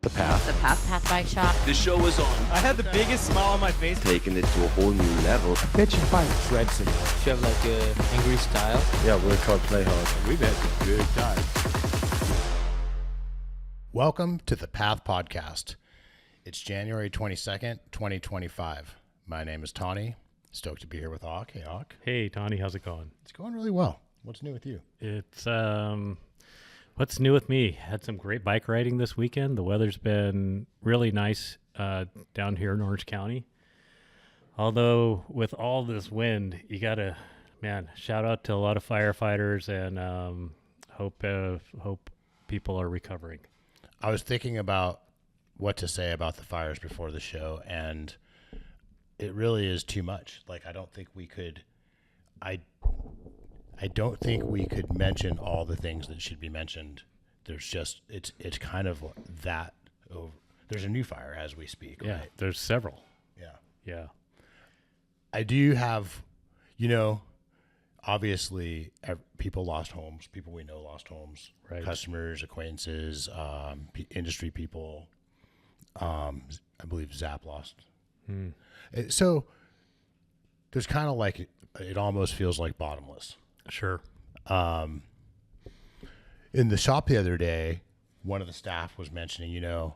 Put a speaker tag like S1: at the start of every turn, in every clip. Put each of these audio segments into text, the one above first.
S1: The Path.
S2: The Pathbikeshop.
S3: The show was on.
S4: I had the biggest smile on my face.
S1: Taking it to a whole new level.
S5: Pitch and fight threads in it.
S6: Do you have like a angry style?
S5: Yeah, we're called Play Hard.
S3: We've had some good times.
S7: Welcome to the Path Podcast. It's January 22nd, 2025. My name is Tani. Stoked to be here with Hawk. Hey, Hawk.
S8: Hey, Tani, how's it going?
S7: It's going really well. What's new with you?
S8: It's, what's new with me? Had some great bike riding this weekend. The weather's been really nice down here in Orange County. Although with all this wind, you gotta, shout out to a lot of firefighters and hope people are recovering.
S7: I was thinking about what to say about the fires before the show, and it really is too much. Like, I don't think we could mention all the things that should be mentioned. There's just, it's kind of that. There's a new fire as we speak.
S8: Yeah,
S7: right?
S8: there's several.
S7: Yeah. I do have, obviously people lost homes. People we know lost homes.
S8: Right.
S7: Customers, acquaintances, industry people. I believe Zap lost. So there's kind of like, it almost feels like bottomless.
S8: Sure.
S7: In the shop the other day, one of the staff was mentioning, a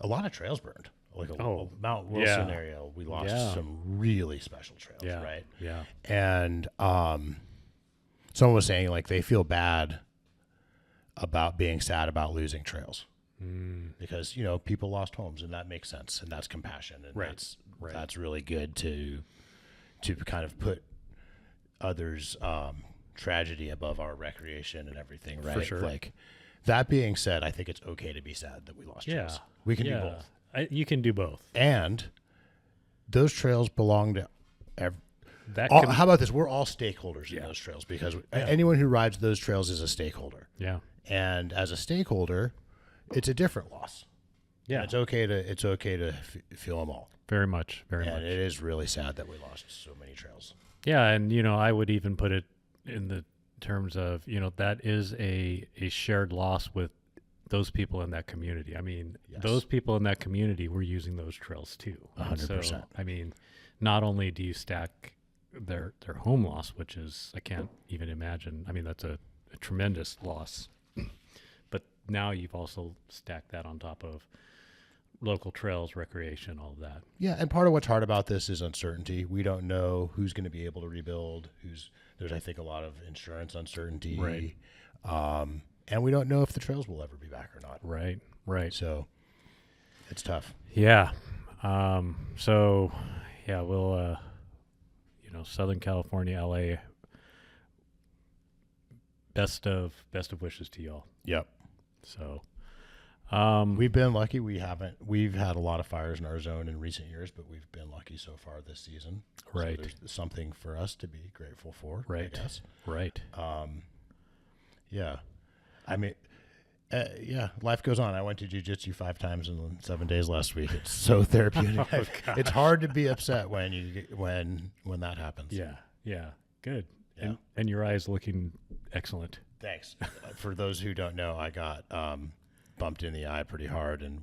S7: lot of trails burned. Like a Mount Wilson area, we lost some really special trails, right?
S8: Yeah.
S7: And someone was saying, like, they feel bad about being sad about losing trails because, people lost homes, and that makes sense, and that's compassion, and that's really good to kind of put others' tragedy above our recreation and everything, right?
S8: For sure.
S7: Like, that being said, I think it's okay to be sad that we lost trails. We can do both.
S8: You can do both.
S7: And those trails belong to how about this? We're all stakeholders in those trails because anyone who rides those trails is a stakeholder.
S8: Yeah.
S7: And as a stakeholder, it's a different loss.
S8: Yeah.
S7: And it's okay to feel them all.
S8: Very much.
S7: And it is really sad that we lost so many trails.
S8: Yeah, and I would even put it in the terms of, that is a shared loss with those people in that community. I mean, those people in that community were using those trails too.
S7: 100%.
S8: So, I mean, not only do you stack their home loss, which is, I can't even imagine. I mean, that's a tremendous loss. But now you've also stacked that on top of local trails, recreation, all of that.
S7: Yeah, and part of what's hard about this is uncertainty. We don't know who's going to be able to rebuild. There's, I think, a lot of insurance uncertainty.
S8: Right.
S7: And we don't know if the trails will ever be back or not.
S8: Right.
S7: So it's tough.
S8: Yeah. We'll, Southern California, LA, best of wishes to y'all.
S7: Yep.
S8: So,
S7: we've been lucky. We've had a lot of fires in our zone in recent years, but we've been lucky so far this season.
S8: Right.
S7: So there's something for us to be grateful for.
S8: Right.
S7: I guess.
S8: Right.
S7: Yeah. I mean, life goes on. I went to jiu-jitsu 5 times in 7 days last week. It's so therapeutic. It's hard to be upset when that happens.
S8: Yeah. Good.
S7: Yeah.
S8: And your eyes looking excellent.
S7: Thanks. For those who don't know, I got bumped in the eye pretty hard and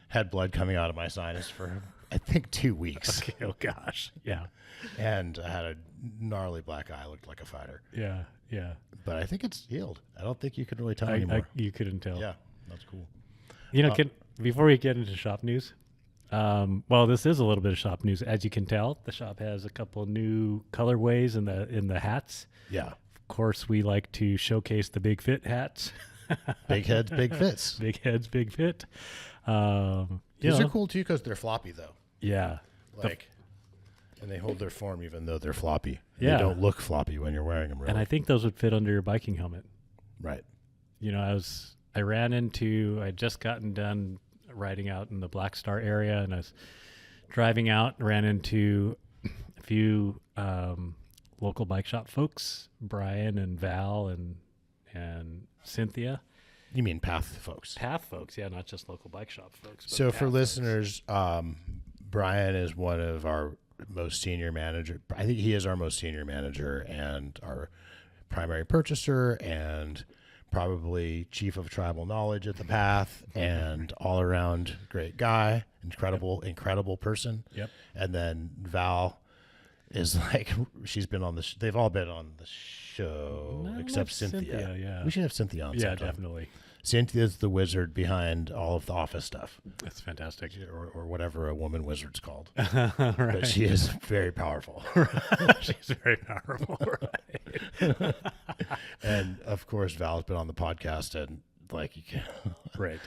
S7: had blood coming out of my sinus for, I think, 2 weeks.
S8: Okay. Oh gosh. Yeah.
S7: And I had a gnarly black eye. Looked like a fighter.
S8: Yeah.
S7: But I think it's healed. I don't think you could really tell anymore.
S8: You couldn't tell.
S7: Yeah, that's cool.
S8: Before we get into shop news, this is a little bit of shop news. As you can tell, the shop has a couple of new colorways in the hats.
S7: Yeah.
S8: Of course, we like to showcase the big fit hats.
S7: Big heads, big fits.
S8: Big heads, big fit.
S7: These are cool too because they're floppy though.
S8: Yeah.
S7: And they hold their form even though they're floppy.
S8: Yeah.
S7: They don't look floppy when you're wearing them. Really.
S8: And I think those would fit under your biking helmet.
S7: Right.
S8: I'd just gotten done riding out in the Black Star area, and I was driving out and ran into a few local bike shop folks, Brian and Val and Cynthia.
S7: You mean Path folks?
S8: Path folks, yeah, not just local bike shop folks.
S7: So for listeners, Brian is one of our most senior manager. I think he is our most senior manager and our primary purchaser and probably chief of tribal knowledge at the Path, and all around great guy, incredible person.
S8: Yep.
S7: And then Val is like, she's been on the, they've all been on the show
S8: Not
S7: except
S8: much
S7: Cynthia.
S8: yeah.
S7: We should have Cynthia on
S8: Yeah,
S7: sometime.
S8: definitely.
S7: Cynthia's the wizard behind all of the office stuff,
S8: That's fantastic.
S7: or whatever a woman wizard's called.
S8: Right.
S7: But she is very powerful.
S8: She's very powerful. Right.
S7: And of course, Val's been on the podcast, and like, you can,
S8: Right.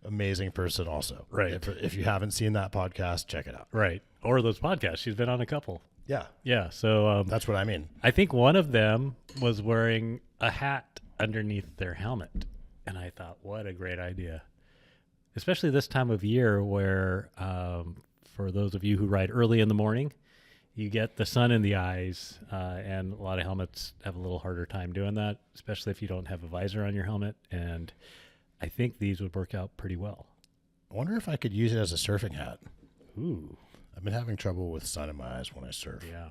S7: amazing person also.
S8: Right.
S7: If you haven't seen that podcast, check it out.
S8: Right. Or those podcasts. She's been on a couple.
S7: Yeah.
S8: Yeah. So
S7: That's what I mean.
S8: I think one of them was wearing a hat underneath their helmet. And I thought, what a great idea. Especially this time of year where, for those of you who ride early in the morning, you get the sun in the eyes, and a lot of helmets have a little harder time doing that, especially if you don't have a visor on your helmet. And I think these would work out pretty well.
S7: I wonder if I could use it as a surfing hat.
S8: Ooh.
S7: I've been having trouble with sun in my eyes when I surf.
S8: Yeah,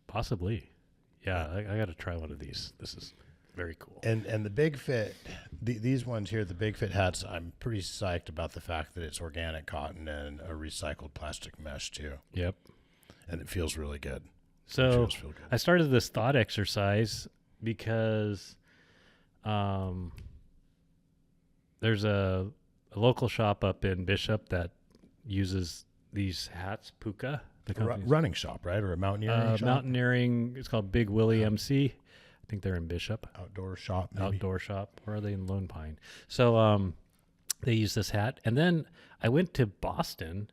S8: possibly. Yeah, I got to try one of these. This is very cool.
S7: And the Big Fit, these ones here, the Big Fit hats, I'm pretty psyched about the fact that it's organic cotton and a recycled plastic mesh too.
S8: Yep.
S7: And it feels really good.
S8: So
S7: It feels good.
S8: I started this thought exercise because there's a local shop up in Bishop that uses these hats, Puka. The company's
S7: Running shop, right? Or a mountaineering shop?
S8: mountaineering. It's called Big Willie MC. I think they're in Bishop.
S7: Outdoor shop, maybe.
S8: Outdoor shop. Or are they in Lone Pine? So they use this hat. And then I went to Boston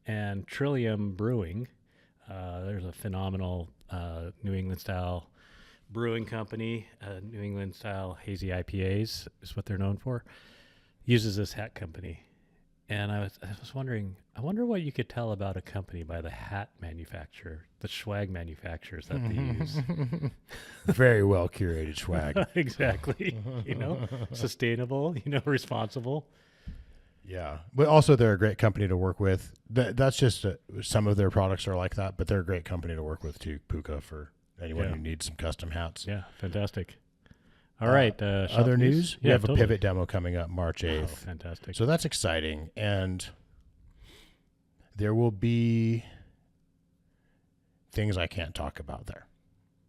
S8: and Trillium Brewing. There's a phenomenal New England style brewing company. New England style hazy IPAs is what they're known for. Uses this hat company. And I was wondering, I wonder what you could tell about a company by the hat manufacturer, the swag manufacturers that they use.
S7: Very well curated swag.
S8: Exactly. Sustainable, responsible.
S7: Yeah. But also they're a great company to work with. That's just some of their products are like that, but they're a great company to work with too, Puka, for anyone who needs some custom hats.
S8: Yeah, fantastic. All right.
S7: Other news? We
S8: Yeah,
S7: have
S8: totally.
S7: a pivot demo coming up March 8th.
S8: Oh, fantastic.
S7: So that's exciting. And there will be things I can't talk about there,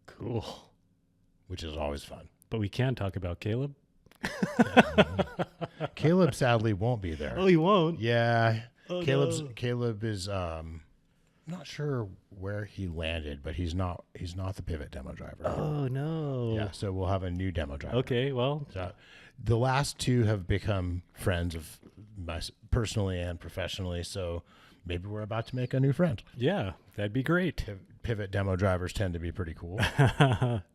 S8: Cool.
S7: which is always fun.
S8: But we can talk about Caleb.
S7: Caleb sadly won't be there.
S8: he won't.
S7: Yeah.
S8: Oh,
S7: Caleb is not sure where he landed, but he's not the pivot demo driver.
S8: Oh, no.
S7: Yeah, so we'll have a new demo driver.
S8: Okay, well,
S7: So the last two have become friends of my personally and professionally, so maybe we're about to make a new friend.
S8: yeah, that'd be great.
S7: Pivot demo drivers tend to be pretty cool.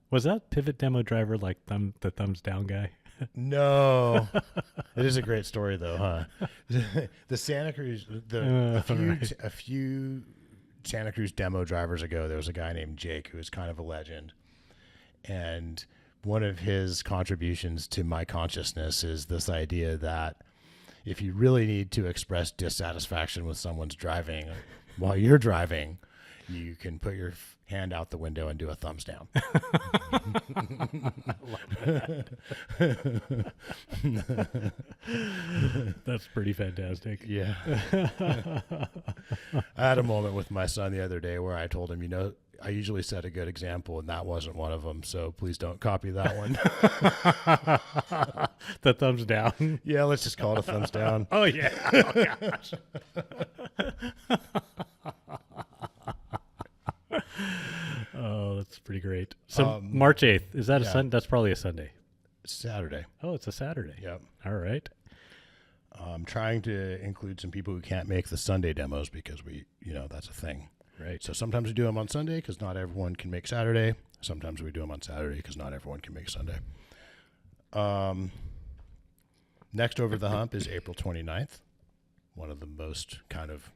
S8: Was that pivot demo driver like the thumbs down guy?
S7: No. It is a great story though, huh? The Santa Cruz, a few Santa Cruz demo drivers ago, there was a guy named Jake who was kind of a legend. And one of his contributions to my consciousness is this idea that if you really need to express dissatisfaction with someone's driving while you're driving, you can put your hand out the window and do a thumbs down.
S8: That's pretty fantastic.
S7: Yeah. I had a moment with my son the other day where I told him, I usually set a good example, and that wasn't one of them, so please don't copy that one.
S8: The thumbs down.
S7: Yeah, let's just call it a thumbs down.
S8: Oh, yeah. Oh, gosh. Oh, that's pretty great. So March 8th, is that a Sunday? That's probably a Sunday.
S7: Saturday.
S8: Oh, it's a Saturday.
S7: Yep.
S8: All right.
S7: I'm trying to include some people who can't make the Sunday demos because that's a thing.
S8: Right.
S7: So sometimes we do them on Sunday because not everyone can make Saturday. Sometimes we do them on Saturday because not everyone can make Sunday. Next over the hump is April 29th. One of the most kind of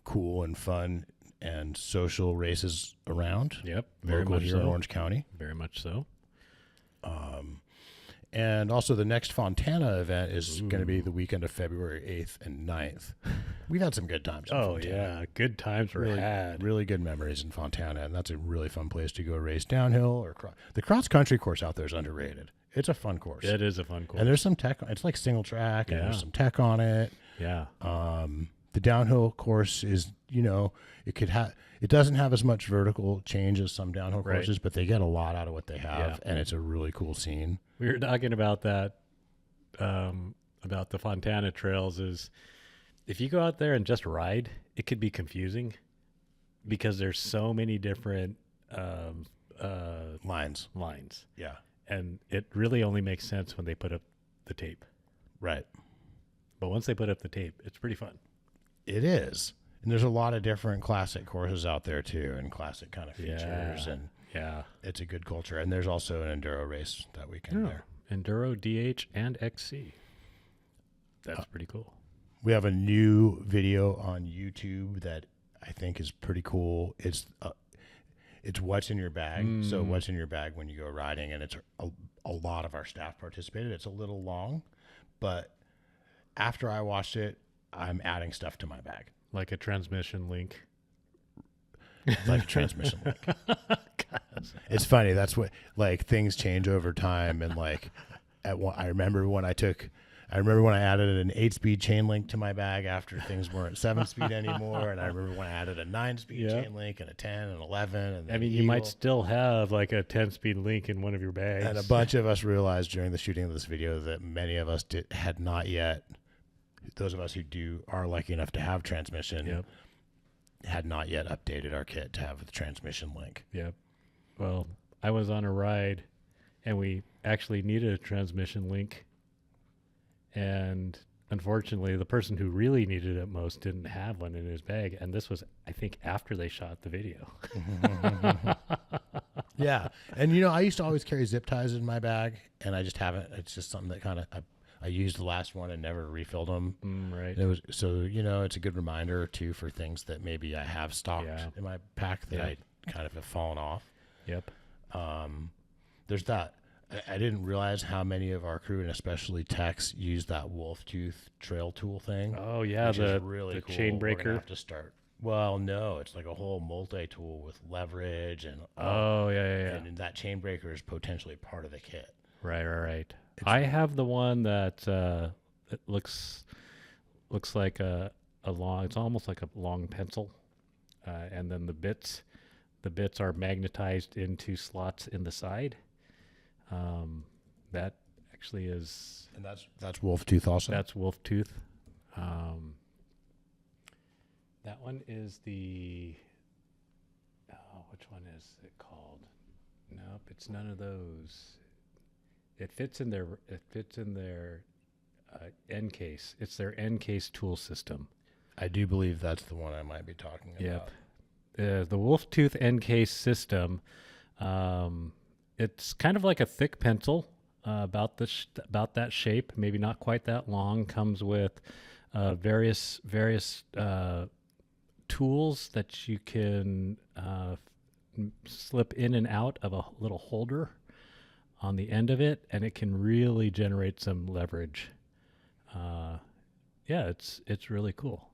S7: cool and fun and social races around.
S8: Yep. Very
S7: Local
S8: much
S7: here
S8: so.
S7: in Orange County.
S8: Very much so.
S7: And also the next Fontana event is going to be the weekend of February 8th and 9th. We've had some good times. in
S8: Oh
S7: Fontana.
S8: yeah, good times were had.
S7: Really good memories in Fontana, and that's a really fun place to go race downhill or the cross country course out there is underrated. It's a fun course.
S8: It is a fun course.
S7: And there's some tech. It's like single track, and there's some tech on it.
S8: Yeah.
S7: The downhill course is, it doesn't have as much vertical change as some downhill courses, but they get a lot out of what they have, and it's a really cool scene.
S8: We were talking about that, about the Fontana trails. Is if you go out there and just ride, it could be confusing because there's so many different
S7: Lines. Yeah.
S8: And it really only makes sense when they put up the tape.
S7: Right.
S8: But once they put up the tape, it's pretty fun.
S7: It is. And there's a lot of different classic courses out there too, and classic kind of features, and it's a good culture. And there's also an enduro race that weekend there.
S8: Enduro, DH, and XC. That's pretty cool.
S7: We have a new video on YouTube that I think is pretty cool. It's what's in your bag. So what's in your bag when you go riding, and it's a lot of our staff participated. It's a little long, but after I watched it, I'm adding stuff to my bag.
S8: Like a transmission link.
S7: Like a transmission link. It's funny. That's what, like, things change over time. And like, I remember when I added an 8-speed chain link to my bag after things weren't 7-speed anymore. And I remember when I added a 9-speed chain link and a 10 and 11. And
S8: I mean, you might still have like a 10-speed link in one of your bags.
S7: And a bunch of us realized during the shooting of this video that many of us had not yet, those of us who are lucky enough to have transmission, had not yet updated our kit to have the transmission link.
S8: Yep. Well, I was on a ride and we actually needed a transmission link. And unfortunately, the person who really needed it most didn't have one in his bag. And this was, I think, after they shot the video.
S7: Yeah. And, I used to always carry zip ties in my bag, and I just haven't. It's just something that kind of, I used the last one and never refilled them.
S8: Right.
S7: It was, so, it's a good reminder, too, for things that maybe I have stocked in my pack that I kind of have fallen off.
S8: Yep.
S7: There's that. I didn't realize how many of our crew, and especially techs, use that WolfTooth trail tool thing.
S8: Oh, yeah.
S7: Which is really
S8: the
S7: cool.
S8: chain
S7: We're gonna
S8: breaker.
S7: have to start. Well, no, it's like a whole multi-tool with leverage and and that chain breaker is potentially part of the kit.
S8: Right. I have the one that it looks like a long. It's almost like a long pencil, and then the bits are magnetized into slots in the side. That actually is,
S7: and that's WolfTooth also.
S8: That's WolfTooth. That one is the. Which one is it called? Nope, it's none of those. It fits in their end case. It's their end case tool system.
S7: I do believe that's the one I might be talking about.
S8: Yep. The WolfTooth NK System. It's kind of like a thick pencil, about that shape, maybe not quite that long. Comes with various tools that you can slip in and out of a little holder on the end of it, and it can really generate some leverage. It's really cool,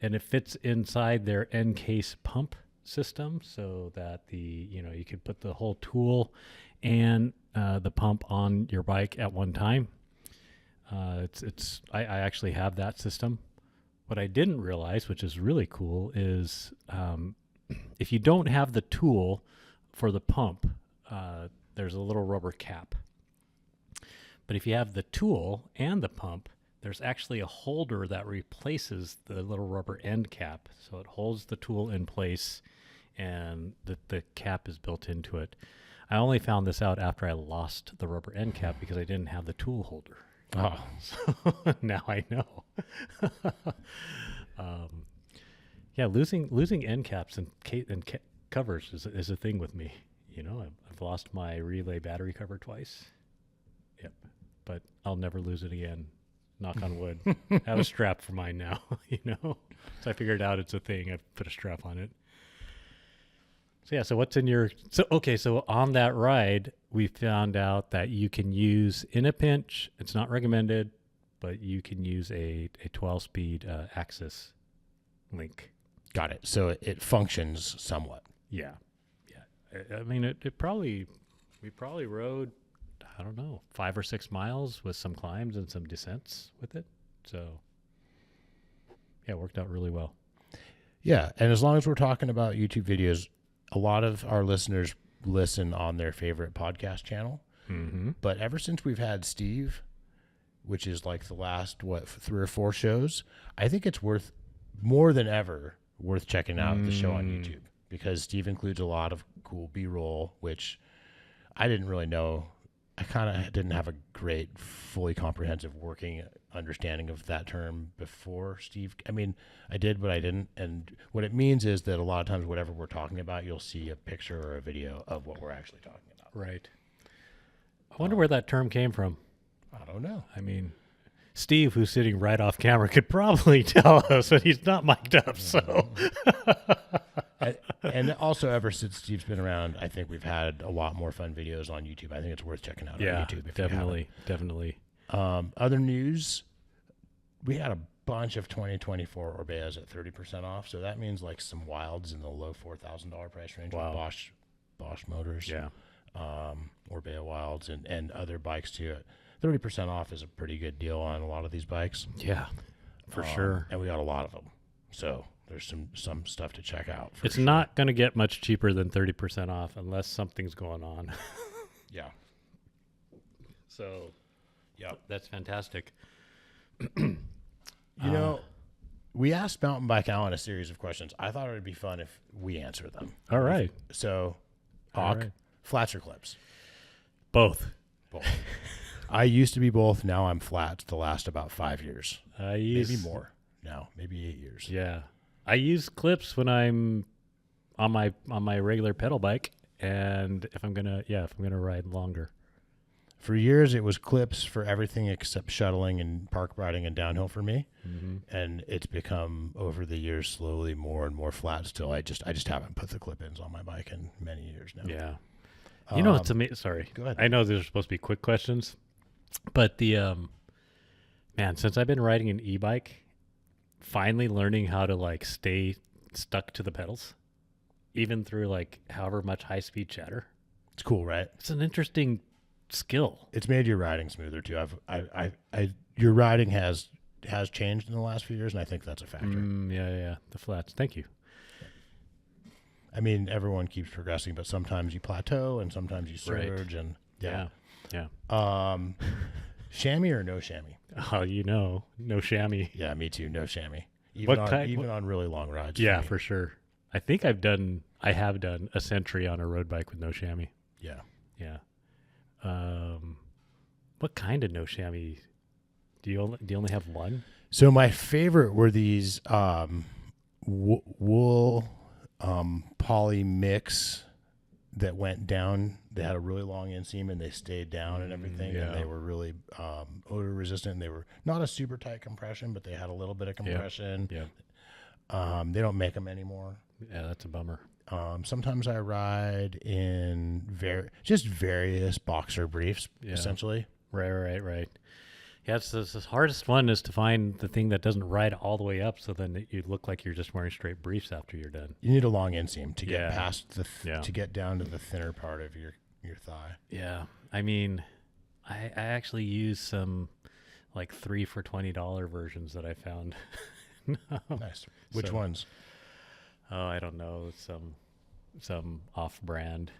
S8: and it fits inside their end case pump system, so that you can put the whole tool and the pump on your bike at one time. I actually have that system. What I didn't realize, which is really cool, is if you don't have the tool for the pump, there's a little rubber cap. But if you have the tool and the pump, there's actually a holder that replaces the little rubber end cap. So it holds the tool in place, and the cap is built into it. I only found this out after I lost the rubber end cap because I didn't have the tool holder.
S7: Oh,
S8: so now I know. Losing end caps and covers is a thing with me. I've lost my relay battery cover twice. Yep, but I'll never lose it again. Knock on wood. I have a strap for mine now. So I figured out it's a thing. I put a strap on it. So what's in your... So on that ride, we found out that you can use, in a pinch, it's not recommended, but you can use a 12-speed Axis link.
S7: Got it. So it functions somewhat.
S8: Yeah. I mean, it probably, we probably rode, I don't know, 5 or 6 miles with some climbs and some descents with it. So, yeah, it worked out really well.
S7: Yeah. And as long as we're talking about YouTube videos, a lot of our listeners listen on their favorite podcast channel.
S8: Mm-hmm.
S7: But ever since we've had Steve, which is like the last, 3 or 4 shows, I think it's worth more than ever worth checking out the show on YouTube, because Steve includes a lot of cool B-roll, which I didn't really know. I kind of didn't have a great, fully comprehensive working understanding of that term before Steve. I mean, I did, but I didn't. And what it means is that a lot of times, whatever we're talking about, you'll see a picture or a video of what we're actually talking about.
S8: Right. I wonder where that term came from.
S7: I don't know.
S8: I mean, Steve, who's sitting right off camera, could probably tell us, but he's not mic'd up, so.
S7: And also, ever since Steve's been around, I think we've had a lot more fun videos on YouTube. I think it's worth checking out on YouTube. If
S8: definitely.
S7: Other news, we had a bunch of 2024 Orbeas at 30% off, so that means like some wilds in the low $4,000 price range.
S8: Wow.
S7: With Bosch motors.
S8: Yeah.
S7: Orbea wilds and other bikes too. 30% off is a pretty good deal on a lot of these bikes.
S8: Yeah, for sure.
S7: And we got a lot of them. So there's some stuff to check out.
S8: It's not going to get much cheaper than 30% off unless something's going on.
S7: Yeah.
S8: So, yeah, that's fantastic.
S7: You know, we asked Mountain Bike Alan a series of questions. I thought it would be fun if we answer them.
S8: All right.
S7: So,
S8: All
S7: Hawk,
S8: right.
S7: flats or clips?
S8: Both.
S7: I used to be both. Now I'm flats the last about 5 years.
S8: Maybe
S7: more now, maybe 8 years.
S8: Yeah. I use clips when I'm on my regular pedal bike, and if I'm gonna ride longer.
S7: For years, it was clips for everything except shuttling and park riding and downhill for me.
S8: Mm-hmm.
S7: And it's become over the years slowly more and more flats. Still, I just haven't put the clip-ins on my bike in many years now.
S8: Yeah. You know, it's amazing. Sorry.
S7: Go ahead.
S8: I know these are supposed to be quick questions, but the man, since I've been riding an e-bike, finally learning how to like stay stuck to the pedals, even through like however much high-speed chatter.
S7: It's cool, right?
S8: It's an interesting skill.
S7: It's made your riding smoother too. Your riding has changed in the last few years, and I think that's a factor.
S8: Yeah. The flats. Thank you.
S7: I mean, everyone keeps progressing, but sometimes you plateau and sometimes you surge, and
S8: Yeah.
S7: Chamois or no chamois?
S8: Oh, no chamois.
S7: Yeah, me too. No chamois.
S8: What kind?
S7: Even on really long rides.
S8: Yeah,
S7: me.
S8: for sure. I think I have done a century on a road bike with no chamois.
S7: Yeah.
S8: Yeah. What kind of no chamois? Do you only have one?
S7: So my favorite were these wool poly mix that went down. They had a really long inseam and they stayed down and everything.
S8: Yeah.
S7: And they were really odor resistant. They were not a super tight compression, but they had a little bit of compression.
S8: Yeah.
S7: They don't make them anymore.
S8: Yeah, that's a bummer.
S7: Sometimes I ride in various boxer briefs, essentially.
S8: Right. Yeah, it's the hardest one is to find the thing that doesn't ride all the way up, so then you look like you're just wearing straight briefs after you're done.
S7: You need a long inseam to get
S8: Yeah.
S7: past to get down to the thinner part of your thigh.
S8: Yeah, I mean, I actually use some like 3 for $20 versions that I found.
S7: Nice. Which
S8: So-
S7: ones?
S8: Oh, I don't know, some off-brand,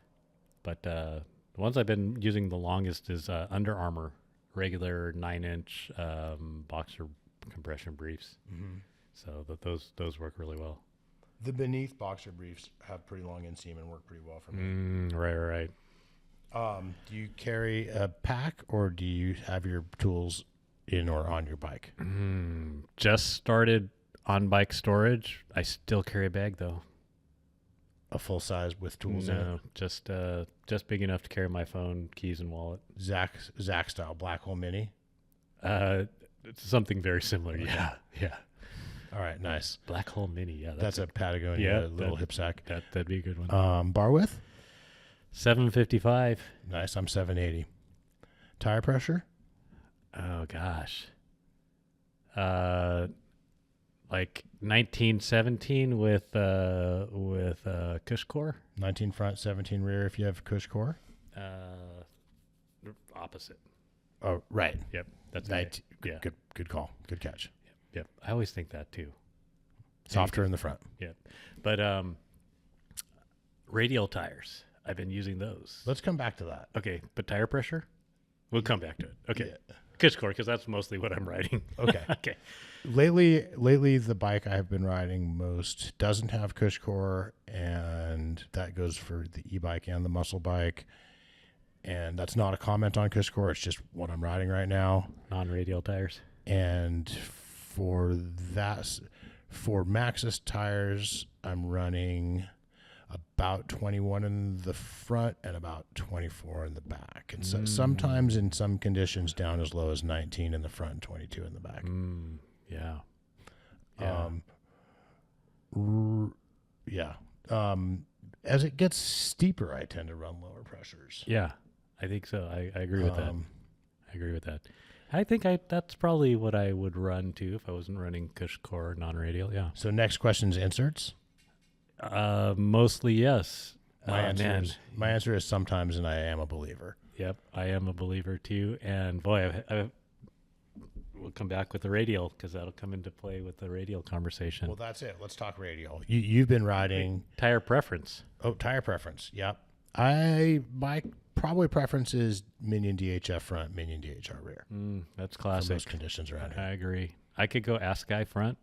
S8: but the ones I've been using the longest is Under Armour regular 9-inch boxer compression briefs.
S7: Mm-hmm.
S8: So those work really well.
S7: The beneath boxer briefs have pretty long inseam and work pretty well for me.
S8: Right.
S7: Do you carry a pack or do you have your tools in or on your bike?
S8: Just started on bike storage. I still carry a bag though.
S7: A full size with tools in it?
S8: No, just big enough to carry my phone, keys, and wallet.
S7: Zach style Black Hole Mini.
S8: It's something very similar.
S7: Okay.
S8: Yeah.
S7: All right, nice.
S8: Black Hole Mini. Yeah,
S7: That's a Patagonia little
S8: that-
S7: hip sack.
S8: That'd be a good one.
S7: Bar width?
S8: 755.
S7: Nice. I'm 780. Tire pressure?
S8: Oh gosh. like 1917 with Cush core.
S7: 19 front, 17 rear. If you have Cush core.
S8: Opposite.
S7: Oh, right.
S8: Yep. That's
S7: Night.
S8: Yeah.
S7: Good call. Good catch.
S8: Yep. I always think that too.
S7: Softer in the front.
S8: Yep. But radial tires. I've been using those.
S7: Let's come back to that.
S8: Okay, but tire pressure? We'll come back to it. Okay.
S7: Yeah.
S8: Cush core, because that's mostly what I'm riding.
S7: Okay.
S8: Okay.
S7: Lately, the bike I've been riding most doesn't have Cush core, and that goes for the e-bike and the muscle bike. And that's not a comment on Cush core. It's just what I'm riding right now.
S8: Non-radial tires.
S7: And for Maxxis tires, I'm running about 21 in the front and about 24 in the back. And so sometimes in some conditions down as low as 19 in the front and 22 in the back.
S8: Yeah.
S7: As it gets steeper, I tend to run lower pressures.
S8: Yeah, I think so. I agree with that. I agree with that. I think that's probably what I would run too if I wasn't running Cush core non-radial. Yeah.
S7: So next question's inserts.
S8: Mostly yes.
S7: My answer is sometimes, and I am a believer.
S8: Yep, I am a believer too. And boy, we'll come back with the radial because that'll come into play with the radial conversation.
S7: Well, that's it. Let's talk radial. You've been riding
S8: tire preference.
S7: Oh, tire preference. Yep. My probably preference is Minion DHF front, Minion DHR rear.
S8: That's classic.
S7: For most conditions around here.
S8: I agree. I could go Askai front,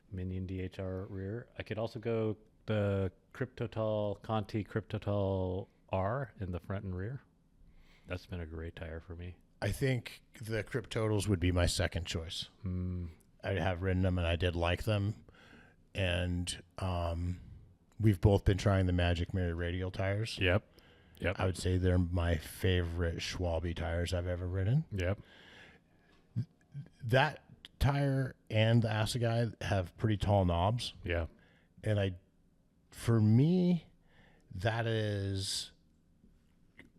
S8: Minion DHR rear. I could also go the Conti Cryptotal R in the front and rear. That's been a great tire for me.
S7: I think the Cryptotals would be my second choice. I have ridden them, and I did like them. And we've both been trying the Magic Mirror radial tires.
S8: Yep.
S7: I would say they're my favorite Schwalbe tires I've ever ridden.
S8: Yep.
S7: That tire and the Assegai have pretty tall knobs.
S8: Yeah.
S7: And for me, that is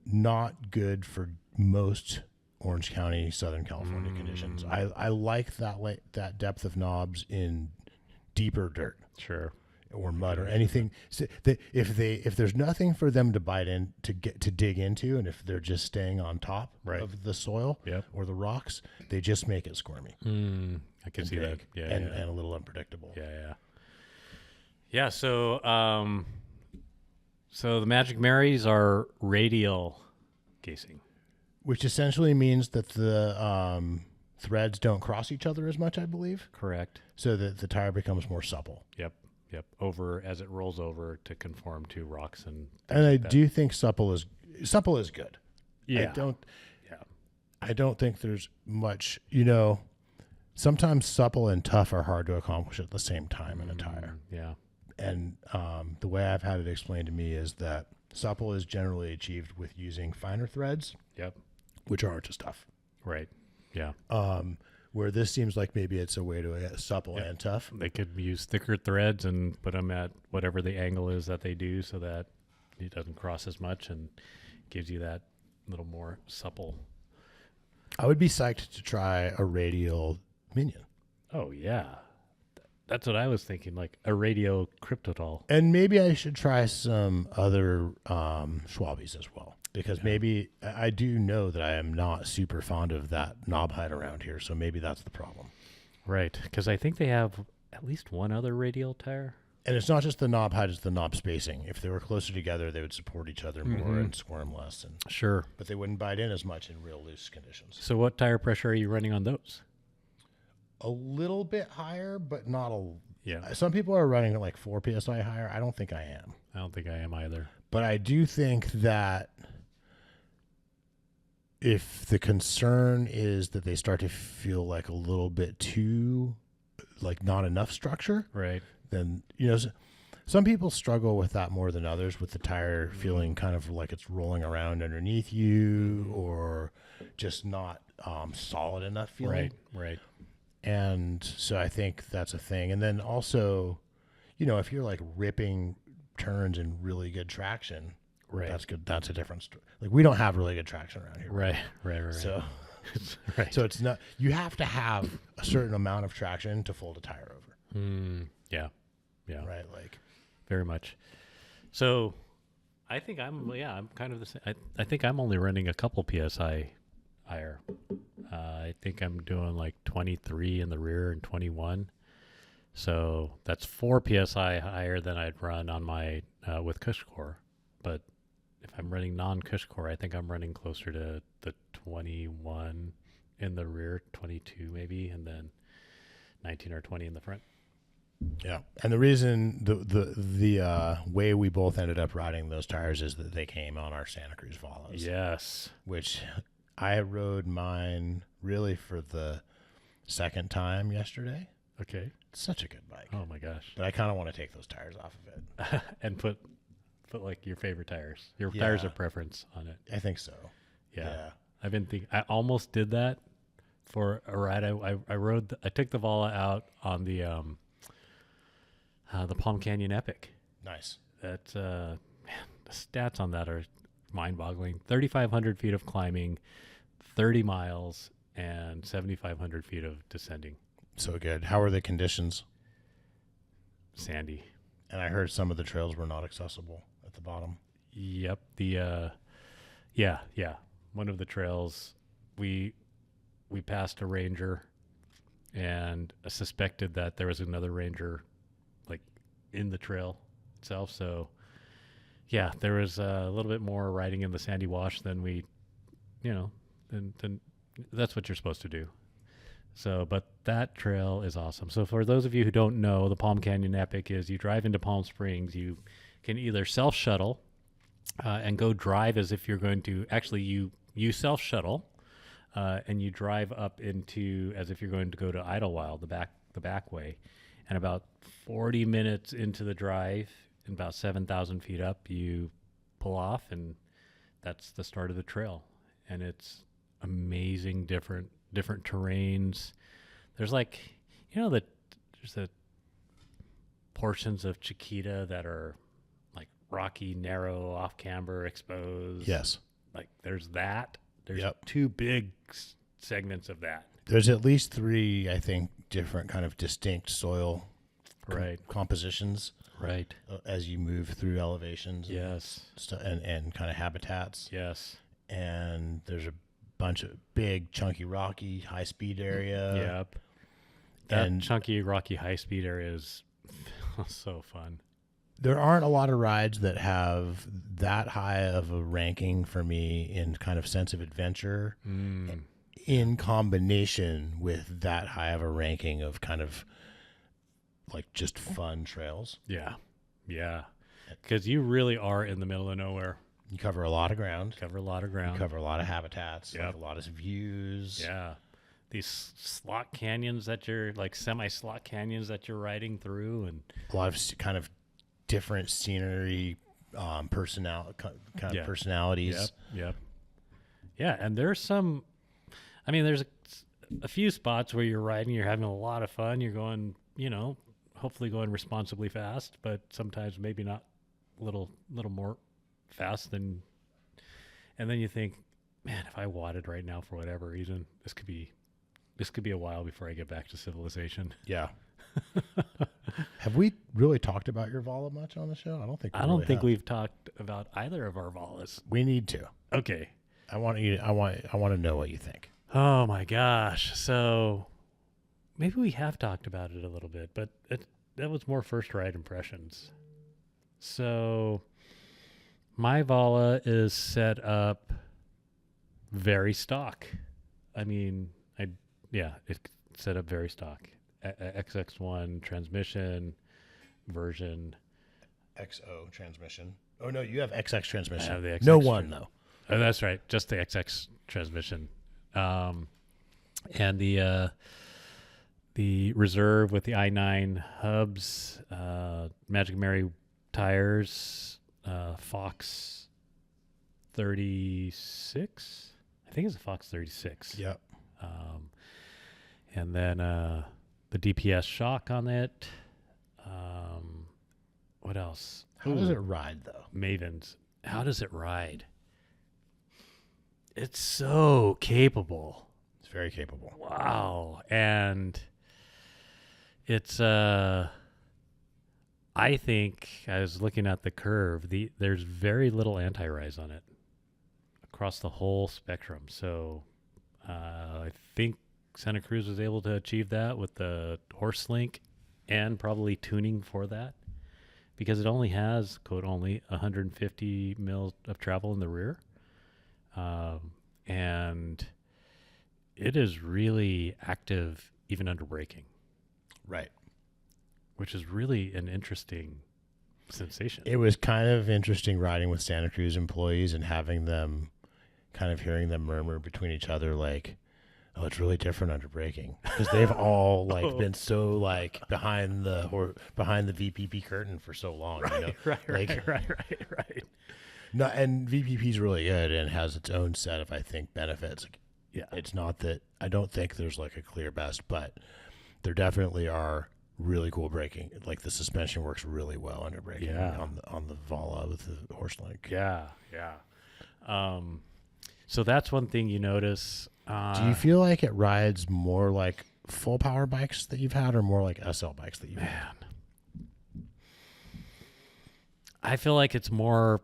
S7: not good for most Orange County, Southern California conditions. I like that depth of knobs in deeper dirt.
S8: Sure.
S7: Or mud or anything. So if there's nothing for them to bite in to dig into, and if they're just staying on top of the soil or the rocks, they just make it squirmy.
S8: I can see
S7: big,
S8: that.
S7: and a little unpredictable.
S8: Yeah. So the Magic Marys are radial casing,
S7: which essentially means that the threads don't cross each other as much, I believe.
S8: Correct.
S7: So that the tire becomes more supple.
S8: Yep. Over as it rolls over to conform to rocks and
S7: I do think supple is good.
S8: Yeah.
S7: I don't think there's much, sometimes supple and tough are hard to accomplish at the same time in a tire.
S8: Yeah.
S7: And the way I've had it explained to me is that supple is generally achieved with using finer threads.
S8: Yep.
S7: Which aren't as tough.
S8: Right. Yeah.
S7: Where this seems like maybe it's a way to get supple and tough.
S8: They could use thicker threads and put them at whatever the angle is that they do so that it doesn't cross as much and gives you that little more supple.
S7: I would be psyched to try a radial Minion.
S8: Oh, yeah. That's what I was thinking, like a radio Cryptotol.
S7: And maybe I should try some other Schwalbes as well. Because maybe I do know that I am not super fond of that knob height around here, so maybe that's the problem.
S8: Right, because I think they have at least one other radial tire.
S7: And it's not just the knob height, it's the knob spacing. If they were closer together, they would support each other more and squirm less.
S8: Sure.
S7: But they wouldn't bite in as much in real loose conditions.
S8: So what tire pressure are you running on those?
S7: A little bit higher, but not a...
S8: Yeah.
S7: Some people are running at like 4 PSI higher. I don't think I am.
S8: I don't think I am either.
S7: But I do think that if the concern is that they start to feel like a little bit too, like not enough structure,
S8: right?
S7: Then, some people struggle with that more than others, with the tire feeling kind of like it's rolling around underneath you or just not solid enough feeling.
S8: Right.
S7: And so I think that's a thing. And then also, if you're like ripping turns in really good traction,
S8: right,
S7: that's good. That's a different story. Like we don't have really good traction around here.
S8: Right.
S7: So
S8: Right.
S7: So it's not, you have to have a certain amount of traction to fold a tire over.
S8: Yeah. Yeah.
S7: Right. Like,
S8: Very much. So I think I'm kind of the same. I think I'm only running a couple PSI higher. I think I'm doing like 23 in the rear and 21. So that's 4 PSI higher than I'd run on my, with Cushcore. But if I'm running non-Cushcore, I think I'm running closer to the 21 in the rear, 22 maybe, and then 19 or 20 in the front.
S7: yeah. And the reason the way we both ended up riding those tires is that they came on our Santa Cruz Valas.
S8: Yes.
S7: Which I rode mine really for the second time yesterday.
S8: Okay.
S7: It's such a good bike.
S8: Oh my gosh.
S7: But I kind of want to take those tires off of it.
S8: And put like your favorite tires, your tires of preference on it.
S7: I think so.
S8: Yeah. I've been thinking, I almost did that for a ride. I rode, I took the Vala out on the Palm Canyon Epic.
S7: Nice.
S8: That, man, the stats on that are mind boggling. 3,500 feet of climbing, 30 miles, and 7,500 feet of descending.
S7: So good. How are the conditions?
S8: Sandy.
S7: And I heard some of the trails were not accessible at the bottom.
S8: Yep. Yeah. One of the trails, we passed a ranger, and I suspected that there was another ranger, like in the trail itself. So, yeah, there was a little bit more riding in the sandy wash than we, than that's what you're supposed to do. So, but that trail is awesome. So for those of you who don't know, the Palm Canyon Epic is you drive into Palm Springs, you can either self-shuttle and go drive as if you're going to, actually you self-shuttle and you drive up into, as if you're going to go to Idlewild, the back way. And about 40 minutes into the drive and about 7,000 feet up, you pull off, and that's the start of the trail. And it's amazing, different terrains. There's like, there's the portions of Chiquita that are like rocky, narrow, off camber, exposed.
S7: Yes.
S8: Like there's that. There's
S7: Yep.
S8: 2 big segments of that.
S7: There's at least 3, I think, different kind of distinct soil
S8: Right.
S7: compositions
S8: Right.
S7: As you move through elevations.
S8: Yes.
S7: And kind of habitats.
S8: Yes.
S7: And there's a bunch of big, chunky, rocky, high-speed area.
S8: Yep. That
S7: And
S8: chunky, rocky, high-speed area is so fun.
S7: there aren't a lot of rides that have that high of a ranking for me in kind of sense of adventure in combination with that high of a ranking of kind of like just fun trails.
S8: Yeah. Yeah. Because you really are in the middle of nowhere.
S7: You cover a lot of ground.
S8: Cover a lot of ground.
S7: You cover a lot of habitats.
S8: Yep.
S7: Like a lot of views.
S8: Yeah. These slot canyons that you're like semi-slot canyons that you're riding through, and
S7: A lot of kind of different scenery, personalities.
S8: Yep. Yeah, and there's some. I mean, there's a few spots where you're riding, you're having a lot of fun. You're going, hopefully going responsibly fast, but sometimes maybe not a little more fast than. And then you think, man, if I wadded right now for whatever reason, this could be a while before I get back to civilization.
S7: Yeah. Have we really talked about your Vala much on the show? I don't think.
S8: We've talked about either of our Valas.
S7: We need to.
S8: Okay.
S7: I want to know what you think.
S8: Oh my gosh. So maybe we have talked about it a little bit, but that was more first ride impressions. So my Vala is set up very stock. I mean, it's set up very stock. XX1 transmission version.
S7: XO transmission. Oh no, you have XX transmission.
S8: I have the XX
S7: no one though.
S8: Oh, that's right. Just the XX transmission. And the reserve with the i9 hubs, Magic Mary tires, Fox 36. I think it's a Fox 36.
S7: Yep.
S8: And then the DPS shock on it. What else?
S7: How does it ride though?
S8: Mavens. How does it ride? It's so capable.
S7: It's very capable.
S8: Wow. And it's I think I was looking at the curve. There's very little anti-rise on it across the whole spectrum. So I think Santa Cruz was able to achieve that with the horse link and probably tuning for that, because it only has, quote, only 150 mils of travel in the rear. And it is really active even under braking.
S7: Right.
S8: Which is really an interesting sensation.
S7: It was kind of interesting riding with Santa Cruz employees and having them, kind of hearing them murmur between each other like, oh, it's really different under braking, because they've all like been so like behind the VPP curtain for so long. Right. No, and VPP is really good and has its own set of, I think, benefits.
S8: Yeah,
S7: it's not that I don't think there's like a clear best, but there definitely are really cool braking. Like the suspension works really well under braking on the Vala with the horse link.
S8: Yeah. So that's one thing you notice.
S7: Do you feel like it rides more like full power bikes that you've had, or more like SL bikes that you've had?
S8: I feel like it's more.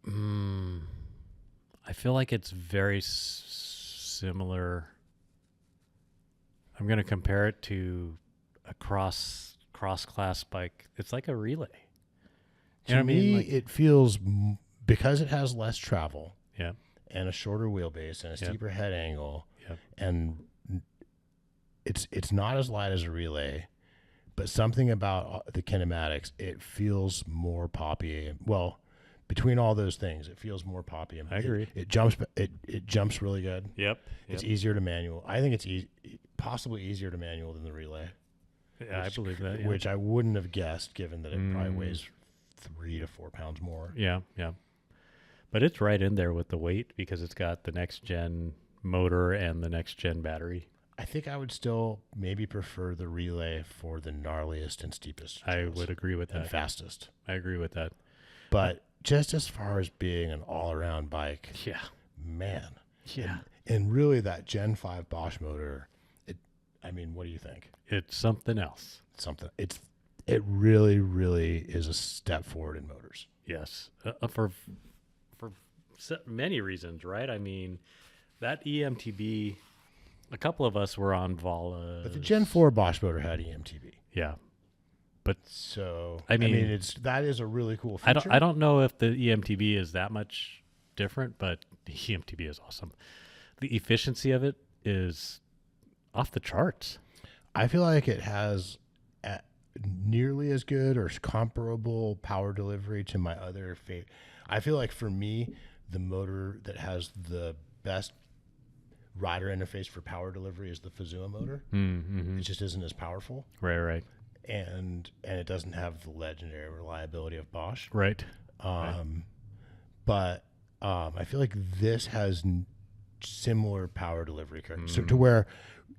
S8: I feel like it's very similar. I'm going to compare it to a cross class bike. It's like a relay.
S7: To me, like, it feels, because it has less travel.
S8: Yeah.
S7: And a shorter wheelbase and a steeper head angle.
S8: Yep.
S7: And it's not as light as a relay, but something about the kinematics, it feels more poppy. Well, between all those things, it feels more poppy.
S8: I agree.
S7: It jumps really good.
S8: Yep.
S7: It's easier to manual. I think it's possibly easier to manual than the relay.
S8: Yeah, I believe that. Yeah.
S7: Which I wouldn't have guessed, given that it probably weighs 3 to 4 pounds more.
S8: Yeah. But it's right in there with the weight, because it's got the next gen motor and the next gen battery.
S7: I think I would still maybe prefer the relay for the gnarliest and steepest trails.
S8: I would agree with that.
S7: And fastest.
S8: I agree with that.
S7: But just as far as being an all-around bike, man.
S8: Yeah.
S7: And really that Gen 5 Bosch motor, what do you think?
S8: It's something else.
S7: It really, really is a step forward in motors.
S8: Yes. For many reasons, right? I mean, that EMTB, a couple of us were on Valas.
S7: But the Gen 4 Bosch motor had EMTB.
S8: Yeah. But
S7: so,
S8: that
S7: is a really cool feature.
S8: I don't know if the EMTB is that much different, but the EMTB is awesome. The efficiency of it is off the charts.
S7: I feel like it has nearly as good or comparable power delivery to my other favorite. I feel like for me, the motor that has the best rider interface for power delivery is the Fazua motor.
S8: Mm-hmm.
S7: It just isn't as powerful.
S8: Right.
S7: And it doesn't have the legendary reliability of Bosch.
S8: Right.
S7: But I feel like this has similar power delivery curves. So to where,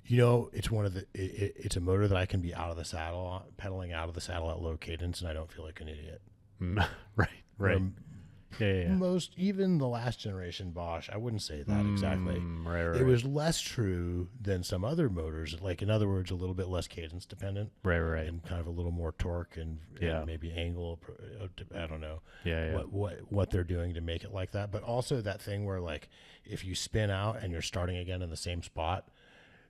S7: it's one of it's a motor that I can be out of the saddle, pedaling out of the saddle at low cadence, and I don't feel like an idiot.
S8: Right. Yeah.
S7: Most, even the last generation Bosch, I wouldn't say that exactly.
S8: Right.
S7: It was less true than some other motors, like in other words, a little bit less cadence dependent.
S8: Right.
S7: And kind of a little more torque and maybe angle. I don't know.
S8: Yeah.
S7: What they're doing to make it like that, but also that thing where like if you spin out and you're starting again in the same spot.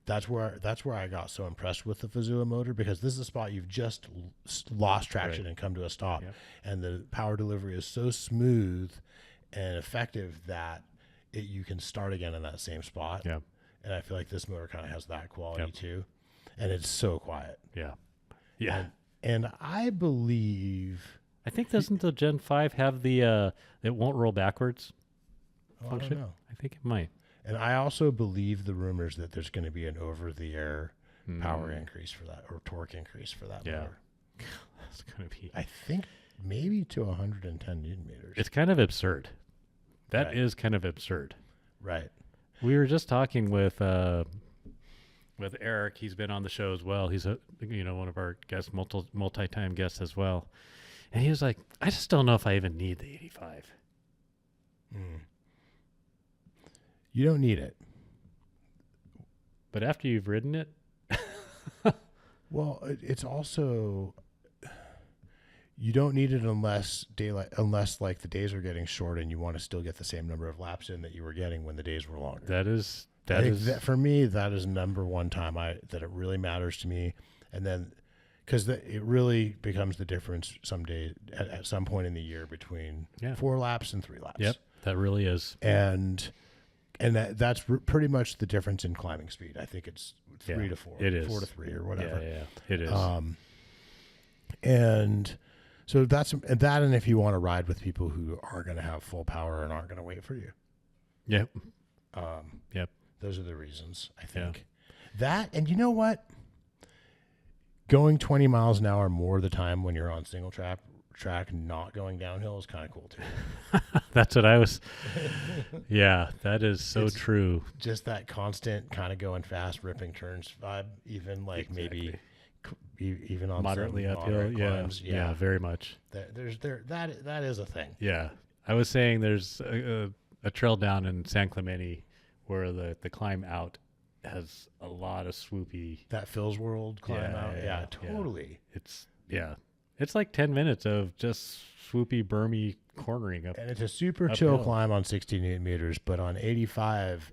S7: That's where I got so impressed with the Fazua motor, because this is a spot you've just lost traction and come to a stop.
S8: Yep.
S7: And the power delivery is so smooth and effective that you can start again in that same spot.
S8: Yeah.
S7: And I feel like this motor kind of has that quality too. And it's so quiet.
S8: Yeah.
S7: And I believe...
S8: I think doesn't the Gen 5 have the it won't roll backwards function?
S7: I don't know.
S8: I think it might.
S7: And I also believe the rumors that there's going to be an over-the-air power increase for that, or torque increase for that motor.
S8: That's going to be...
S7: I think maybe to 110 Newton meters.
S8: It's kind of absurd. That is kind of absurd.
S7: Right.
S8: We were just talking with Eric. He's been on the show as well. He's one of our guests, multi-time guests as well. And he was like, I just don't know if I even need the 85.
S7: You don't need it,
S8: But after you've ridden it,
S7: Well, it's also you don't need it unless like the days are getting short and you want to still get the same number of laps in that you were getting when the days were longer.
S8: that is
S7: That for me, that is number one time that it really matters to me, and then because it really becomes the difference some days at some point in the year between 4 laps and 3 laps.
S8: Yep, that really is.
S7: And that's pretty much the difference in climbing speed. I think it's 3 to 4.
S8: It is
S7: 4 to 3 or whatever.
S8: Yeah, it is.
S7: And so that's that. And if you want to ride with people who are going to have full power and aren't going to wait for you.
S8: Yep.
S7: Yep. Those are the reasons, I think. That, and you know what? Going 20 miles an hour more of the time when you're on single track, not going downhill is kind of cool too.
S8: That's what I was. Yeah, that is so true.
S7: Just that constant kind of going fast, ripping turns vibe, even like maybe even on
S8: moderately
S7: some
S8: uphill.
S7: moderate climbs.
S8: Yeah, very much.
S7: That is a thing.
S8: Yeah, I was saying there's a trail down in San Clemente where the climb out has a lot of swoopy.
S7: That Phil's World climb out. Yeah, totally.
S8: It's like 10 minutes of just swoopy, bermy cornering up.
S7: And it's a super chill climb on 68 meters, but on 85,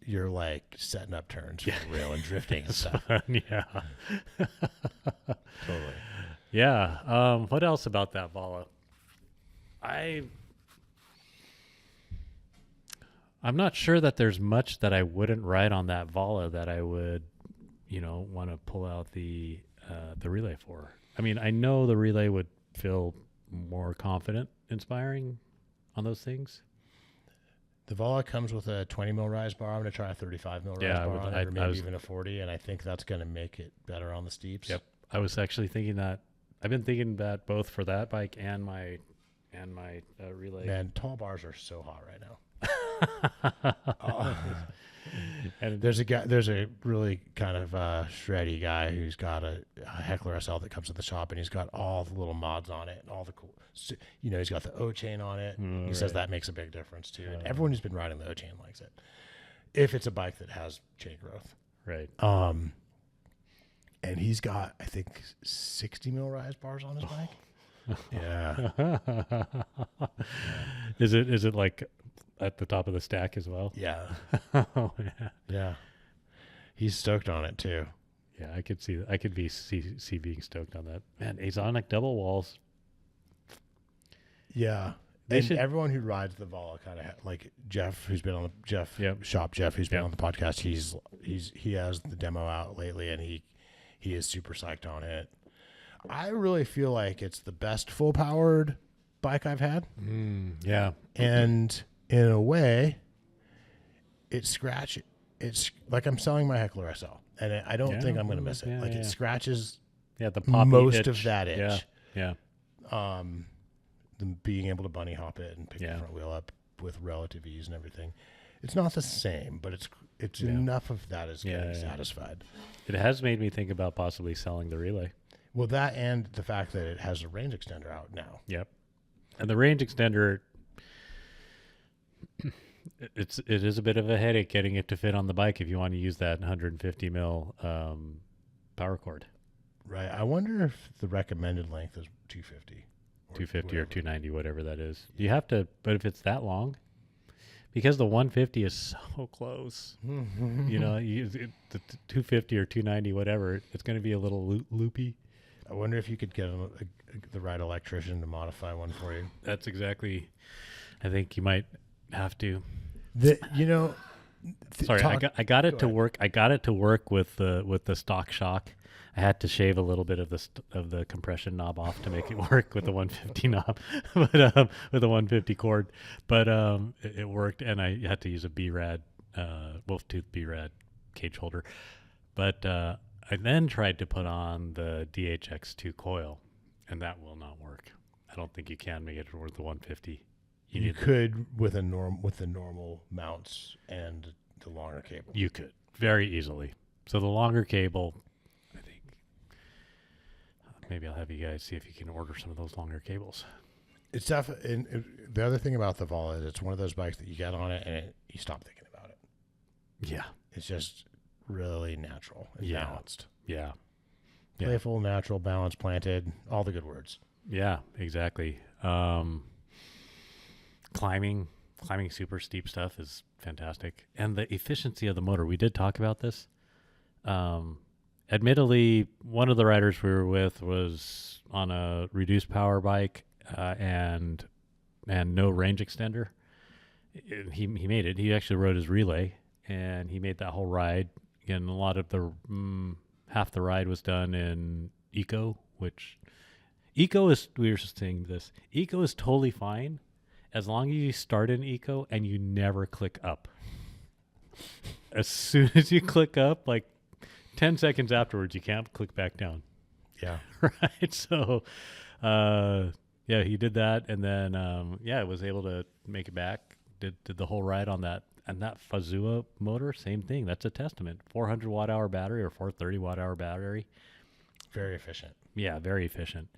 S7: you're like setting up turns for the rail and drifting and stuff.
S8: Yeah.
S7: Totally.
S8: Yeah. What else about that Vala? I'm not sure that there's much that I wouldn't ride on that Vala that I would, want to pull out the relay for. I mean, I know the relay would feel more confident, inspiring on those things.
S7: The Vala comes with a 20 mil rise bar. I'm going to try a 35 mil rise bar on it, or maybe even a 40, and I think that's going to make it better on the steeps.
S8: Yep. I was actually thinking that. I've been thinking that both for that bike and my relay.
S7: Man, tall bars are so hot right now. And there's a really kind of shreddy guy who's got a Heckler SL that comes to the shop, and he's got all the little mods on it and all the cool. He's got the O chain on it. He says that makes a big difference too. And everyone who's been riding the O chain likes it, if it's a bike that has chain growth.
S8: Right.
S7: And he's got, I think, 60 mil rise bars on his bike. Yeah.
S8: Is it like at the top of the stack as well?
S7: Yeah.
S8: Oh, yeah.
S7: Yeah. He's stoked on it too.
S8: Yeah, I could see. I could see being stoked on that. Man, Azonic double walls.
S7: Yeah. Everyone who rides the Vala kind of like Jeff, who's been on the Jeff, who's been on the podcast. He has the demo out lately, and he is super psyched on it. I really feel like it's the best full powered bike I've had.
S8: Yeah.
S7: And in a way, it's like I'm selling my Heckler SL, and I don't think I'm going to miss it. It scratches
S8: the poppy
S7: most
S8: itch.
S7: of that itch.
S8: Yeah.
S7: Them being able to bunny hop it and pick the front wheel up with relative ease and everything. It's not the same, but it's enough of that is getting satisfied.
S8: It has made me think about possibly selling the relay.
S7: Well, that and the fact that it has a range extender out now.
S8: Yep. And the range extender, it is a bit of a headache getting it to fit on the bike if you want to use that 150 mil power cord.
S7: Right. I wonder if the recommended length is 250.
S8: 250 or 290, whatever that is. You have to, but if it's that long, because the 150 is so close, the 250 or 290, whatever, it's going to be a little loopy.
S7: I wonder if you could get the right electrician to modify one for you.
S8: That's exactly. I think you might have to. Sorry, I got it to work. I got it to work with the stock shock. I had to shave a little bit of the compression knob off to make it work with the 150 knob, but with the 150 cord. But it worked, and I had to use a BRAD, WolfTooth BRAD cage holder. But I then tried to put on the DHX2 coil, and that will not work. I don't think you can make it worth the 150.
S7: You could with the normal mounts and the longer cable.
S8: You could very easily. So the longer cable, I think maybe I'll have you guys see if you can order some of those longer cables.
S7: It's definitely. And the other thing about the Vala is it's one of those bikes that you get on it and you stop thinking about it.
S8: Yeah,
S7: it's just really natural and
S8: Yeah.
S7: balanced.
S8: Yeah. Yeah.
S7: Playful, natural, balanced, planted, all the good words.
S8: Yeah, exactly. Climbing super steep stuff is fantastic. And the efficiency of the motor, we did talk about this. Admittedly, one of the riders we were with was on a reduced power bike and no range extender. He made it. He actually rode his relay, and he made that whole ride. Again, a lot of the half the ride was done in eco, which eco is, we were just saying this, eco is totally fine as long as you start in eco and you never click up. As soon as you click up, like 10 seconds afterwards, you can't click back down.
S7: Yeah.
S8: Right. So, yeah, he did that. And then, was able to make it back, did the whole ride on that. And that Fazua motor, same thing. That's a testament. 400 watt hour battery or 430 watt hour battery.
S7: Very efficient.
S8: Yeah, very efficient.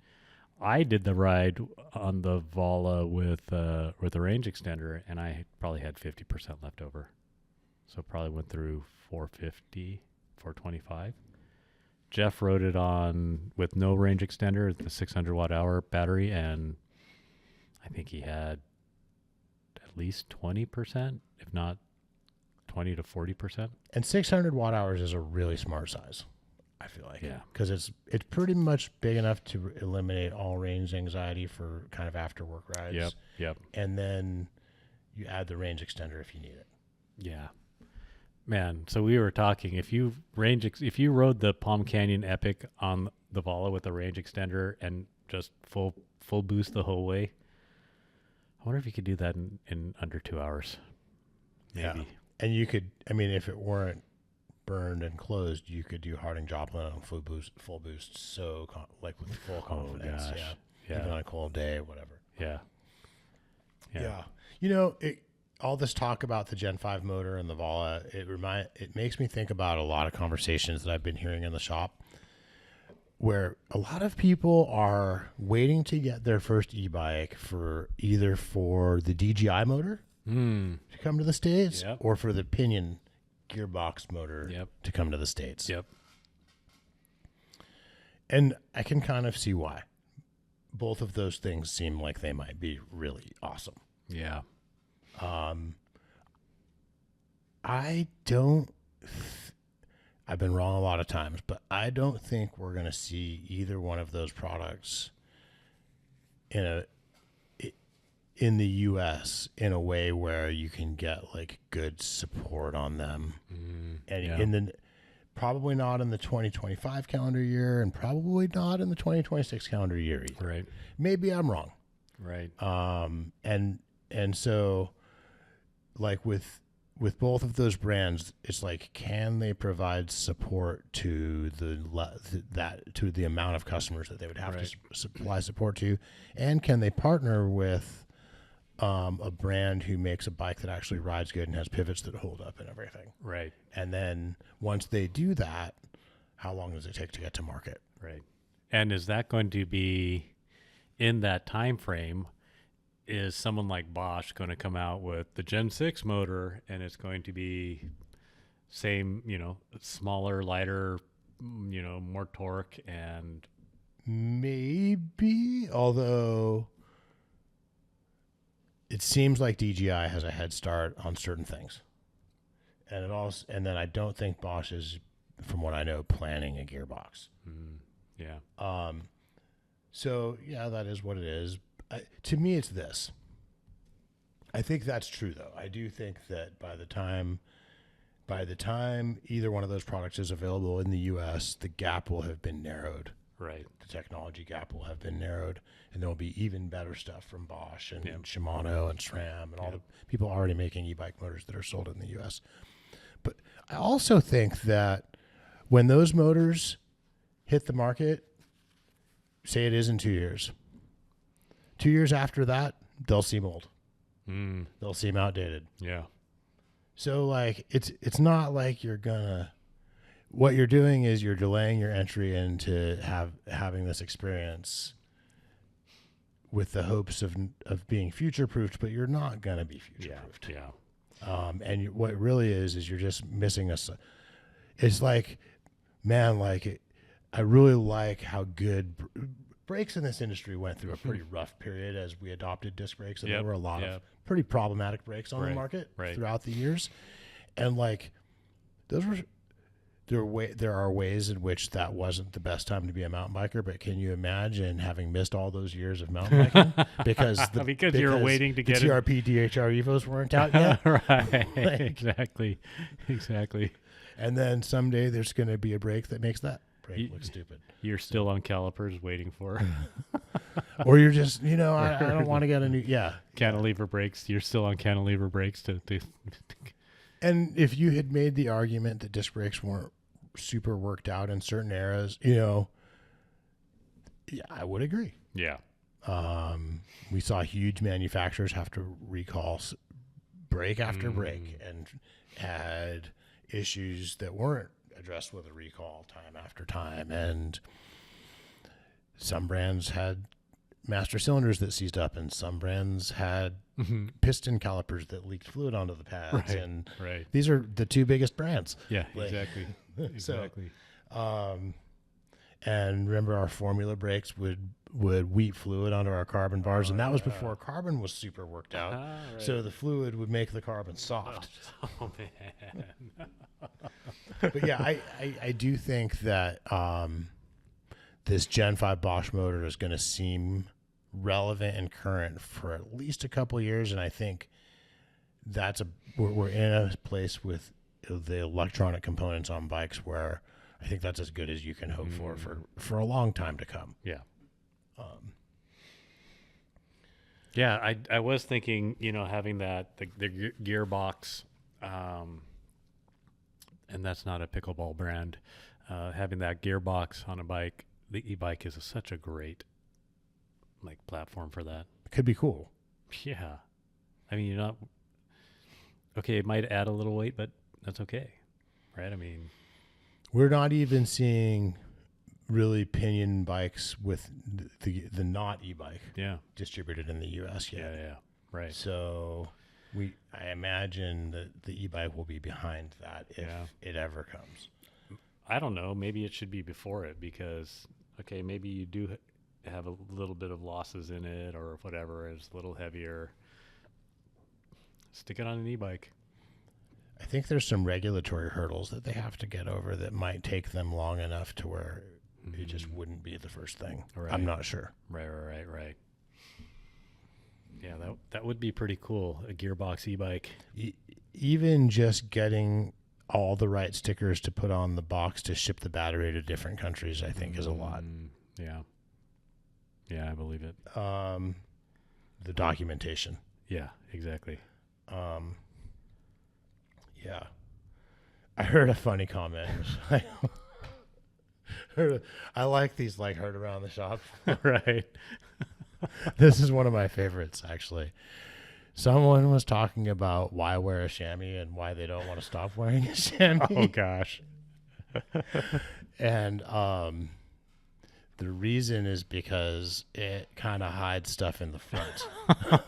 S8: I did the ride on the Vala with a range extender, and I probably had 50% left over. So probably went through 450, 425. Jeff rode it on with no range extender, the 600 watt hour battery, and I think he had at least 20%, if not 20 to 40%.
S7: And 600 watt hours is a really smart size, I feel like.
S8: Yeah.
S7: Because it's pretty much big enough to eliminate all range anxiety for kind of after work rides.
S8: Yep.
S7: And then you add the range extender if you need it.
S8: Yeah. Man, so we were talking, if you rode the Palm Canyon Epic on the Vala with a range extender and just full boost the whole way, I wonder if you could do that in under 2 hours. Maybe.
S7: Yeah. And you could, I mean, if it weren't burned and closed, you could do Harding Joplin on full boost. So like with full confidence.
S8: Gosh.
S7: Yeah. Even on a cold day or whatever.
S8: Yeah.
S7: You know, all this talk about the Gen 5 motor and the Vala, it makes me think about a lot of conversations that I've been hearing in the shop where a lot of people are waiting to get their first e-bike for either for the DGI motor to come to the States or for the Pinion gearbox motor to come to the States.
S8: Yep.
S7: And I can kind of see why. Both of those things seem like they might be really awesome.
S8: Yeah.
S7: I've been wrong a lot of times, but I don't think we're going to see either one of those products in the U.S. in a way where you can get like good support on them. And probably not in the 2025 calendar year and probably not in the 2026 calendar year either.
S8: Right.
S7: Maybe I'm wrong.
S8: Right.
S7: And so like with both of those brands, it's like, can they provide support to the amount of customers that they would have to supply support to, and can they partner with a brand who makes a bike that actually rides good and has pivots that hold up and everything?
S8: Right.
S7: And then once they do that, how long does it take to get to market?
S8: Right. And is that going to be in that time frame? Is someone like Bosch going to come out with the Gen 6 motor and it's going to be same, smaller, lighter, more torque and
S7: maybe, although it seems like DGI has a head start on certain things. And then I don't think Bosch is, from what I know, planning a gearbox.
S8: Yeah.
S7: So yeah, that is what it is. To me, it's this. I think that's true, though. I do think that by the time either one of those products is available in the U.S., the gap will have been narrowed.
S8: Right.
S7: The technology gap will have been narrowed, and there will be even better stuff from Bosch and Shimano and SRAM and all the people already making e-bike motors that are sold in the U.S. But I also think that when those motors hit the market, say it is in 2 years, 2 years after that, they'll seem old. They'll seem outdated.
S8: Yeah.
S7: So like it's not like what you're doing is you're delaying your entry into having this experience with the hopes of being future proofed, but you're not gonna be future proofed.
S8: Yeah.
S7: And what it really is you're just missing it's like, man, I really like how good brakes in this industry went through a pretty rough period as we adopted disc brakes, and there were a lot of pretty problematic brakes on the market throughout the years, and like those were. There are ways in which that wasn't the best time to be a mountain biker, but can you imagine having missed all those years of mountain biking because
S8: you were waiting to get
S7: the TRP DHR Evos weren't out yet?
S8: Right. Exactly.
S7: And then someday there's going to be a brake that makes that brake look stupid.
S8: You're still on calipers waiting for,
S7: or you're just, I don't want to get a new
S8: cantilever brakes. You're still on cantilever brakes to
S7: And if you had made the argument that disc brakes weren't super worked out in certain eras, I would agree.
S8: Yeah.
S7: We saw huge manufacturers have to recall brake after brake and had issues that weren't addressed with a recall time after time. And some brands had master cylinders that seized up, and some brands had piston calipers that leaked fluid onto the pads. And these are the two biggest brands.
S8: Yeah, exactly. Exactly.
S7: And remember, our formula brakes would weep fluid onto our carbon bars, and that was before carbon was super worked out. So the fluid would make the carbon soft.
S8: Oh man.
S7: But yeah, I do think that this Gen 5 Bosch motor is going to seem relevant and current for at least a couple of years, and I think we're in a place with the electronic components on bikes where I think that's as good as you can hope for a long time to come.
S8: Yeah. Yeah, I was thinking, having the gearbox, and that's not a pickleball brand, having that gearbox on a bike, the e-bike is such a great platform for that.
S7: It could be cool.
S8: Yeah. I mean, it might add a little weight, but that's okay. Right? I mean,
S7: we're not even seeing really pinion bikes with the not e-bike distributed in the U.S. yet.
S8: Yeah. Right.
S7: So I imagine that the e-bike will be behind that if it ever comes.
S8: I don't know. Maybe it should be before it because, maybe you do have a little bit of losses in it or whatever. It's a little heavier. Stick it on an e-bike.
S7: I think there's some regulatory hurdles that they have to get over that might take them long enough to where it just wouldn't be the first thing.
S8: Right.
S7: I'm not sure.
S8: Right. Yeah, that would be pretty cool, a gearbox e-bike.
S7: Even just getting all the right stickers to put on the box to ship the battery to different countries, I think, is a lot.
S8: Yeah. Yeah, I believe it.
S7: The documentation.
S8: Yeah, exactly.
S7: Yeah. I heard a funny comment. I like these heard around the shop.
S8: Right.
S7: This is one of my favorites, actually. Someone was talking about why wear a chamois and why they don't want to stop wearing a chamois.
S8: Oh, gosh.
S7: And the reason is because it kind of hides stuff in the front.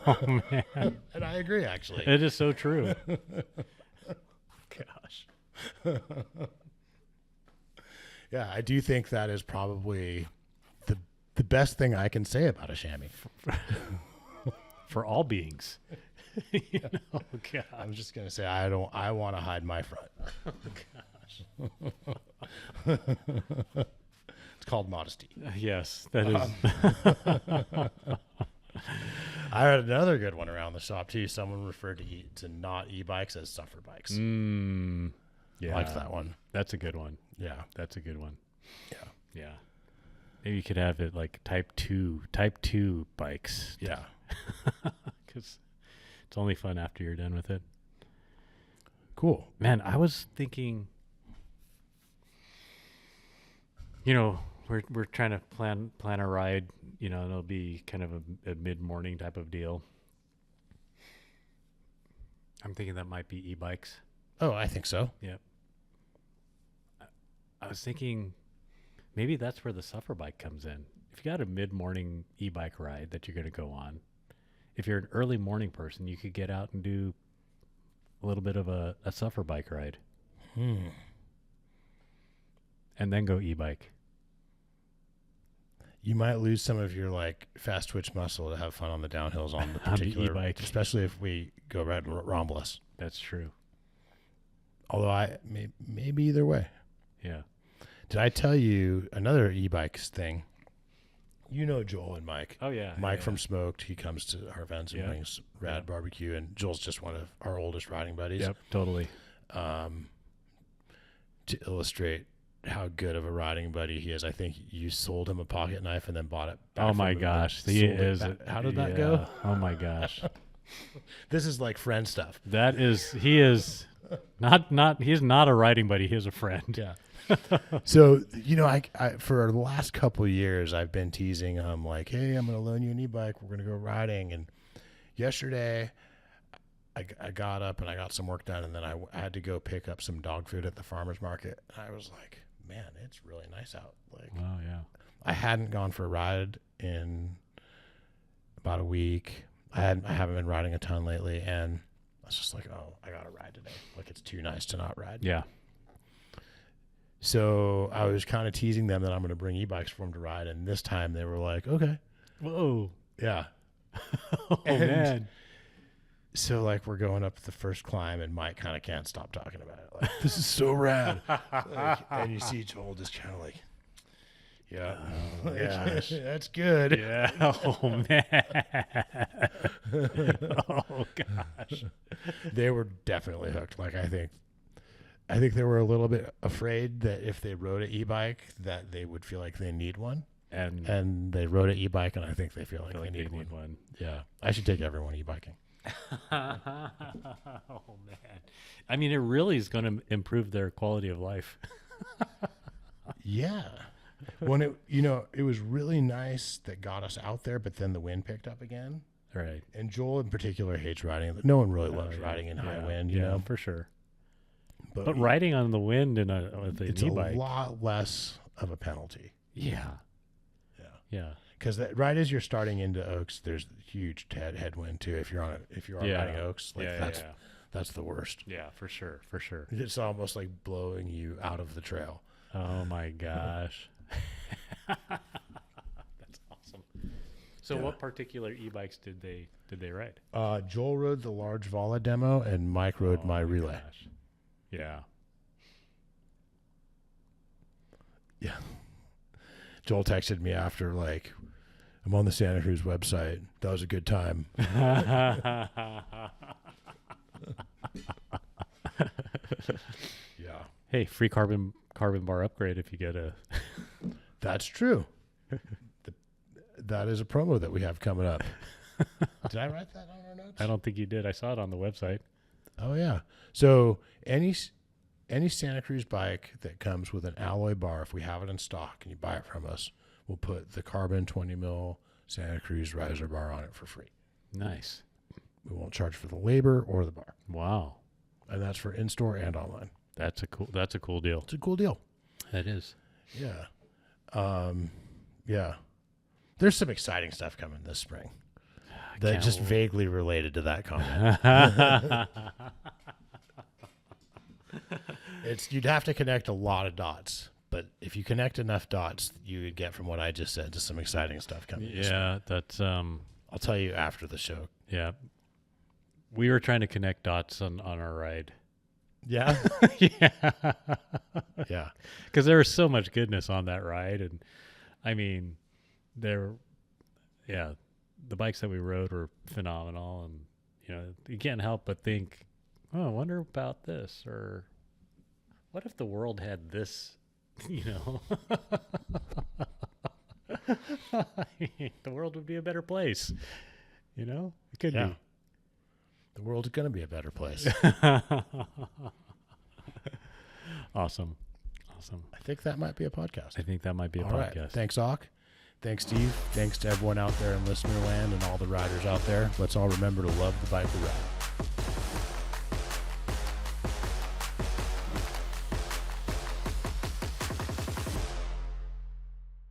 S8: Oh, man.
S7: And I agree, actually.
S8: It is so true.
S7: Gosh. Yeah, I do think that is probably the best thing I can say about a chamois.
S8: For all beings.
S7: God. I'm just going to say I want to hide my front.
S8: Oh, gosh.
S7: It's called modesty.
S8: Yes, that is.
S7: I heard another good one around the shop too. Someone referred to not e-bikes as suffer bikes.
S8: Yeah,
S7: I liked that one.
S8: That's a good one.
S7: Yeah,
S8: that's a good one.
S7: Yeah.
S8: Maybe you could have it like type 2 bikes.
S7: Yeah,
S8: because it's only fun after you're done with it.
S7: Cool,
S8: man. I was thinking, we're trying to plan a ride. And it'll be kind of a mid-morning type of deal. I'm thinking that might be e-bikes.
S7: Oh, I think so.
S8: Yep. I was thinking maybe that's where the suffer bike comes in. If you got a mid-morning e-bike ride that you're going to go on, if you're an early morning person, you could get out and do a little bit of a suffer bike ride. and then go e-bike.
S7: You might lose some of your like fast twitch muscle to have fun on the downhills on the
S8: On the
S7: particular
S8: e-bike.
S7: especially if we go red Romulus.
S8: That's true.
S7: Although maybe either way.
S8: Yeah.
S7: Did I tell you another e-bikes thing? You know Joel and Mike.
S8: Oh yeah.
S7: Mike from Smoked, he comes to our events and
S8: Yeah.
S7: brings rad barbecue, and Joel's just one of our oldest riding buddies.
S8: Yep. Totally.
S7: To illustrate how good of a riding buddy he is, I think you sold him a pocket knife and then bought it back
S8: Oh
S7: from
S8: my
S7: him and
S8: gosh.
S7: sold
S8: He
S7: it
S8: is.
S7: back. How did that go?
S8: Oh my gosh.
S7: This is like friend stuff.
S8: That is. He is not. He's not a riding buddy. He is a friend.
S7: Yeah. So, you know, I for the last couple of years, I've been teasing him like, hey, I'm going to loan you an e-bike. We're going to go riding. And yesterday I got up and I got some work done, and then I had to go pick up some dog food at the farmer's market. And I was like, man, it's really nice out. Like,
S8: Oh yeah.
S7: I hadn't gone for a ride in about a week. I haven't been riding a ton lately, and I was just like, oh, I got to ride today. Like, it's too nice to not ride.
S8: Yeah.
S7: So I was kind of teasing them that I'm going to bring e-bikes for them to ride, and this time they were like, okay.
S8: Whoa.
S7: Yeah.
S8: Oh man.
S7: So, like, we're going up the first climb, and Mike kind of can't stop talking about it. Like, this is so rad. Like, and you see Joel just kind of like, yeah.
S8: Oh, gosh.
S7: That's good.
S8: Yeah. Oh man. Oh gosh.
S7: They were definitely hooked. Like, I think they were a little bit afraid that if they rode an e-bike that they would feel like they need one. And they rode an e-bike, and I think they feel like they need one. Yeah. I should take everyone e-biking.
S8: Oh man. I mean, it really is going to improve their quality of life.
S7: Yeah. When it was really nice that got us out there, but then the wind picked up again.
S8: Right.
S7: And Joel in particular hates riding. No one really loves
S8: yeah.
S7: riding in high
S8: Yeah.
S7: wind, you
S8: Yeah,
S7: know.
S8: for sure.
S7: But
S8: riding on the wind with an
S7: it's
S8: e-bike.
S7: a lot less of a penalty.
S8: Yeah.
S7: Yeah.
S8: Yeah.
S7: Because right as you're starting into Oaks, there's huge headwind too. If you're riding Oaks, like that's the worst.
S8: Yeah, for sure. For sure.
S7: It's almost like blowing you out of the trail.
S8: Oh my gosh. That's awesome. So what particular e-bikes did they ride?
S7: Joel rode the large Vala demo, and Mike rode my relay.
S8: Gosh. Yeah.
S7: Yeah. Joel texted me after, like, I'm on the Santa Cruz website. That was a good time. Yeah.
S8: Hey, free carbon bar upgrade if you get a.
S7: That's true. That is a promo that we have coming up. Did I write that on our notes?
S8: I don't think you did. I saw it on the website.
S7: Oh, yeah. So any Santa Cruz bike that comes with an alloy bar, if we have it in stock and you buy it from us, we'll put the carbon 20 mil Santa Cruz riser bar on it for free.
S8: Nice.
S7: We won't charge for the labor or the bar.
S8: Wow.
S7: And that's for in-store and online.
S8: That's a cool deal.
S7: It's a cool deal.
S8: That is.
S7: Yeah. Yeah. There's some exciting stuff coming this spring. That just vaguely related to that comment. You'd have to connect a lot of dots, but if you connect enough dots, you would get from what I just said to some exciting stuff coming.
S8: Yeah, that's
S7: I'll tell you after the show.
S8: Yeah, we were trying to connect dots on our ride.
S7: Yeah,
S8: Yeah,
S7: yeah,
S8: because there was so much goodness on that ride, and I mean, the bikes that we rode were phenomenal, and you can't help but think, oh, I wonder about this, or what if the world had this, the world would be a better place, it could be.
S7: The world's going to be a better place.
S8: Awesome.
S7: I think that might be a podcast.
S8: I think that might be a
S7: All
S8: podcast.
S7: right. Thanks, Ock. Thanks, Steve. Thanks to everyone out there in listener land and all the riders out there. Let's all remember to love the bike we ride.